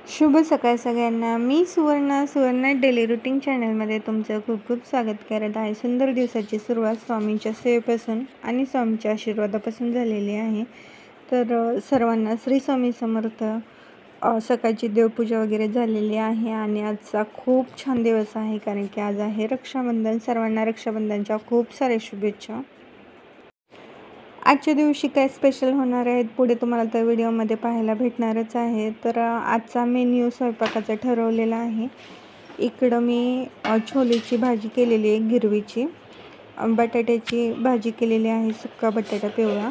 शुभ सकाळ सगळ्यांना. मी सुवर्ण डेली रुटीन चॅनलमध्ये तुमचं खूप खूप स्वागत करत आहे. सुंदर दिवसाची सुरुवात स्वामींच्या सेवेपासून आणि स्वामींच्या आशीर्वादापासून झालेली आहे. तर सर्वांना श्री स्वामी समर्थ. सकाळची देवपूजा वगैरे झालेली आहे आणि आजचा खूप छान दिवस आहे, कारण की आज आहे रक्षाबंधन. सर्वांना रक्षाबंधनच्या खूप साऱ्या शुभेच्छा. आजच्या दिवशी काय स्पेशल होणार आहेत पुढे तुम्हाला तर व्हिडिओमध्ये पाहायला भेटणारच आहे. तर आजचा मेन्यू स्वयंपाकाचा ठरवलेला आहे. इकडं मी छोलेची भाजी केलेली आहे, गिरवीची, बटाट्याची भाजी केलेली आहे, सुक्का बटाटा पिवळा,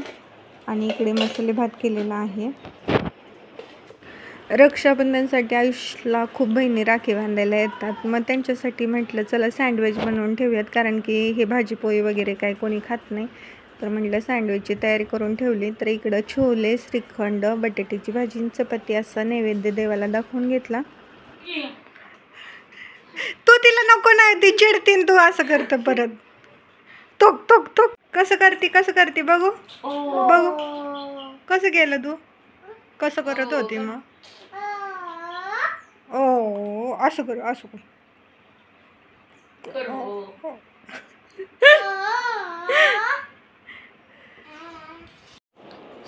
आणि इकडे मसाले भात केलेला आहे. रक्षाबंधनसाठी आयुषला खूप बहिणी राखी बांधायला येतात, मग त्यांच्यासाठी म्हटलं चला सँडविच बनवून ठेवूयात, कारण की हे भाजीपोळी वगैरे काय कोणी खात नाही. तर म्हटलं सँडविचची तयारी करून ठेवली. तर इकडं छोले, श्रीखंड, बटाट्याची भाजी, चपाती असा नैवेद्य देवाला दाखवून घेतला. तू तिला नको नाही, ती चिडतीन, तू असं करतं परत. तुक तुक तुक कसं करते बघू बघू कसं केलं तू, कसं करत होती मग. ओ असं करू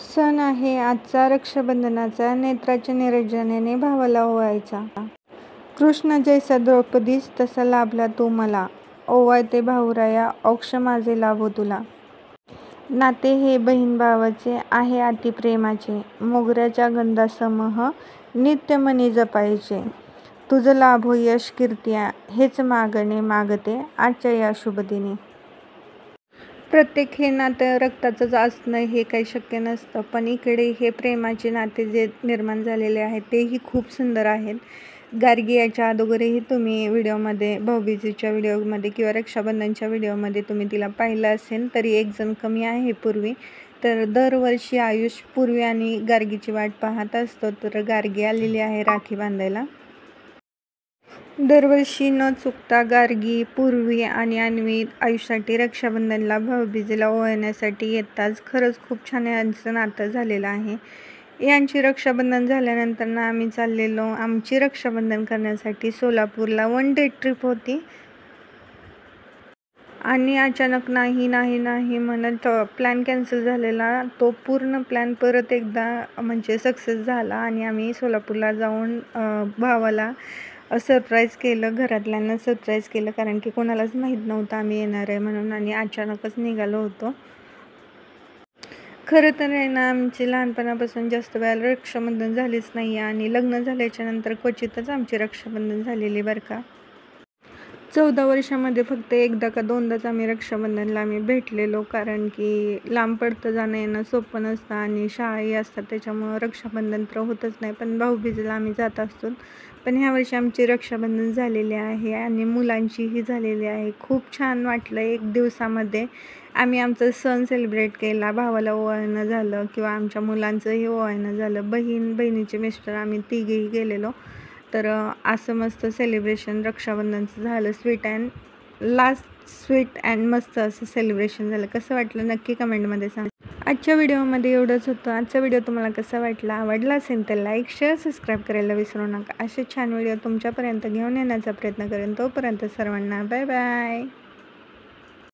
सण आहे आजचा रक्षाबंधनाचा. नेत्राच्या निरंजनाने भावाला ओवाळायचा. कृष्ण जैसा द्रौपदीस तसा लाभला तू मला, ओवाळते भाऊराया औक्ष माझे लाभो तुला. नाते हे बहीण भावाचे आहे अति प्रेमाचे, मोगऱ्याच्या गंधासमह नित्य मनी जपायचे. तुझं लाभो यश कीर्ती हेच मागते आजच्या या शुभदिनी. प्रत्येक हे नातं रक्ताचंच असणं हे काही शक्य नसतं, पण इकडे हे प्रेमाचे नाते जे निर्माण झालेले आहेत तेही खूप सुंदर आहेत. गार्गी याच्या अगोदरही तुम्ही व्हिडिओमध्ये, भाऊबीजेच्या व्हिडिओमध्ये किंवा रक्षाबंधनच्या व्हिडिओमध्ये तुम्ही तिला पाहिलं असेल. तरी एक जण कमी आहे पूर्वी. तर दरवर्षी आयुष पूर्वी आणि गार्गीची वाट पाहत असतो. तर गार्गी आलेली आहे राखी बांधायला. दरवर्षी न चुकता गार्गी, पूर्वी आणि अन्वी आयुषसाठी रक्षाबंधनला, भाऊबीजेला ओवाळण्यासाठी येतात. खरंच खूप छान यांचं नातं झालेलं आहे. यांची रक्षाबंधन झाल्यानंतर ना आम्ही चाललेलो आमची रक्षाबंधन करण्यासाठी सोलापूरला. 1 डे ट्रिप होती आणि अचानक नाही म्हणत प्लॅन कॅन्सल झालेला. तो पूर्ण प्लॅन परत एकदा म्हणजे सक्सेस झाला आणि आम्ही सोलापूरला जाऊन भावाला सरप्राईज केलं, घरातल्यांना सरप्राईज केलं, कारण की कोणालाच माहीत नव्हतं आम्ही येणार आहे म्हणून, आणि अचानकच निघालो होतो. खरं तर आहे ना, आमची लहानपणापासून जास्त वेळेला रक्षाबंधन झालीच नाही आणि लग्न झाल्याच्या नंतर क्वचितच आमची रक्षाबंधन झालेली बरं का. 14 वर्षामध्ये फक्त एकदा का दोनदाच आम्ही रक्षाबंधनला भेटलेलो, कारण की लांब पडतं, जाणं येणं सोपं नसतं आणि शाळाही असतात, त्याच्यामुळं रक्षाबंधन तर होतच नाही. पण भाऊबीजेला आम्ही जात असतो. पण ह्या वर्षी आमची रक्षाबंधन झालेली आहे आणि मुलांचीही झालेली आहे. खूप छान वाटलं. 1 दिवसामध्ये आम्ही आमचा सण सेलिब्रेट केला. भावाला ओवाळणं झालं किंवा आमच्या मुलांचंही ओवाळणं झालं. बहिणीचे मिस्टर आम्ही तिघेही गेलेलो. तर असं मस्त सेलिब्रेशन रक्षाबंधनचं झालं. स्वीट अँड मस्त असं सेलिब्रेशन झालं. कसं वाटलं नक्की कमेंटमध्ये सांगा. आजच्या व्हिडिओमध्ये एवढंच होतं. आजचा व्हिडिओ तुम्हाला कसा वाटला, आवडला असेल तर लाईक, शेअर, सबस्क्राईब करायला विसरू नका. असे छान व्हिडिओ तुमच्यापर्यंत घेऊन येण्याचा प्रयत्न करेन. तोपर्यंत सर्वांना बाय बाय.